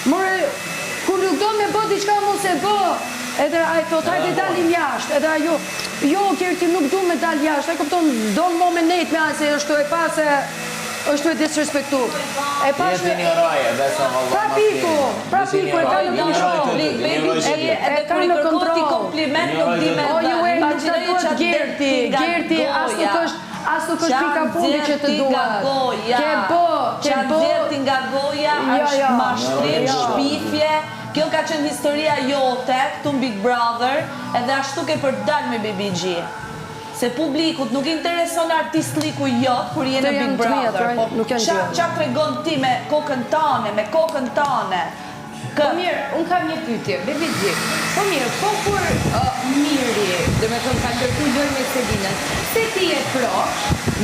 More, kur nuk do me bë diçka mos e bë. Edhe ai thot hajde dalim jashtë. Edhe ajo, jo Kerti nuk du me dal jashtë. Ai kupton, do në moment net me ai se është e pasë është e disrespektu. E pash me pra piku e ka në kontrol. Edhe kur i kërkon ti kompliment nuk di me Gerti as nuk është pika fundi që të duat. Që nxjerti nga goja është mashtrim, shpifje. Kjo ka qenë historia jote këtu në Big Brother edhe ashtu ke për dalë me BBG. Se publikut nuk intereson artistliku jot kur je në Big Brother. Qa tregon ti me kokën tane? Po mirë, unë kam një pyetje, BBG. Po mirë, po kur Miri, dhe me thëmë ka ndërtu lojë me Selinën, se ti je pro,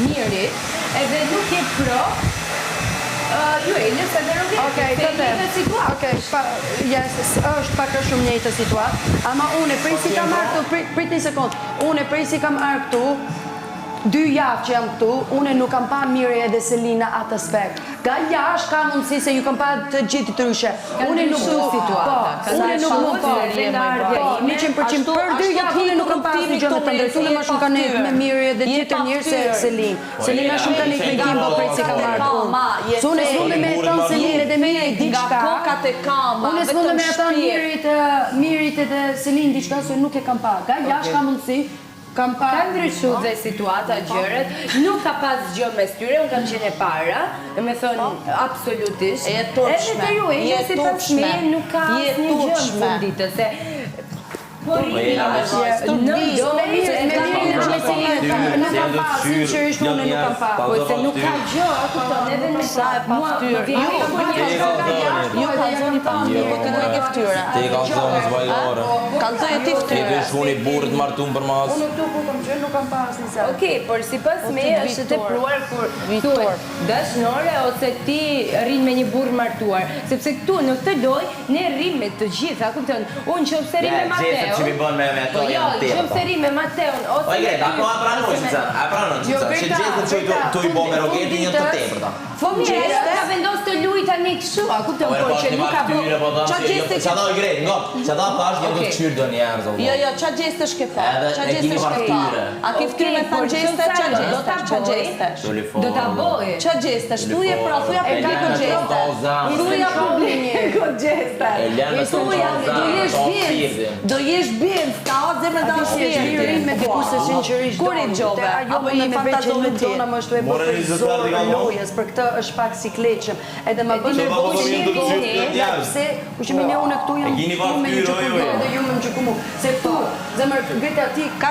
Miri, edhe nuk je pro, Luelës edhe Rogetit, është pak shumë njëjtë situatë, ama unë prej si kam arë këtu, prit një sekundë, unë prej si kam arë këtu, 2 javë që jam këtu, unë nuk kam pa Miri edhe Selina atë aspekt. Ga jashtë ka mundësi se ju kam pa të gjithë të ryshe. Unë nuk du situata. Unë nuk du po. 100% për 2 javë unë nuk kam pa asë një gjë me të ndërtu në më shumë ka nejtë me Miri edhe tjetër njërë se Selin. Selina shumë ka nejtë me Gimbo prej si kam marrë unë. Së unë s'munde me e tonë Selin edhe Miri diqka. Unë s'munde me e tonë Mirit edhe Selin diqka se nuk e kam pa. Ga jashtë ka mundësi. Ka ndryshu dhe situata gjërët, nuk ka pas gjë mes tyre, unë kam qenë e para, me thonë absolutisht. E turqme. Edhe si pas me nuk ka asë një gjë në funditë, se... Nuk kam pa, sinqerisht unë nuk kam pa. Po se nuk ka gjë, kupton, edhe në sa e paftyrë. Jo ka zoni pa po të nuk e ftyrë. Ti ka zonë zvajlore. Ka zoni ti ftyrë. Ti vesh unë i burët martun për mas. Unë këtu ku kam qenë nuk kam pa asë një sa. Okej, por si pas me është të pruar kur thuhet dashnore ose ti rrin me një burr martuar. Sepse këtu në këtë lojë ne rrim me të gjitha, kupton? Unë qofse rrim me Mateo. Që mi bën me to janë të tjerë. Qofse rrim me Mateon ose O Greta, po a pranoj se a pranoj se që gjithë tu i bën me Rogetin një të tepërta. Po mirë, ka vendos të luaj tani kështu, a kupton por që nuk ka bë. Çfarë gjeste? Çfarë do Gret, ngop. Çfarë thash do të çyr do një herë zonë. Jo, çfarë gjeste shke fa? Çfarë gjeste shke fa? A ke ftyrë me fan gjeste? Çfarë gjeste? Do ta bëj. Çfarë gjeste? Thuaj pra, thuaj publiku gjeste. Thuaj publiku gjeste. Do jesh bim, ka zemra do të jesh me diku se sinqerisht. Kur i gjove? Apo je fantazon tona më është e bërë për zorë lojës, për këtë është pak si kleqëm. Edhe më bën nervozë pse ushqimin e unë këtu jam me një çukur edhe ju më çukur mu. Se këtu zemër Greta ti ka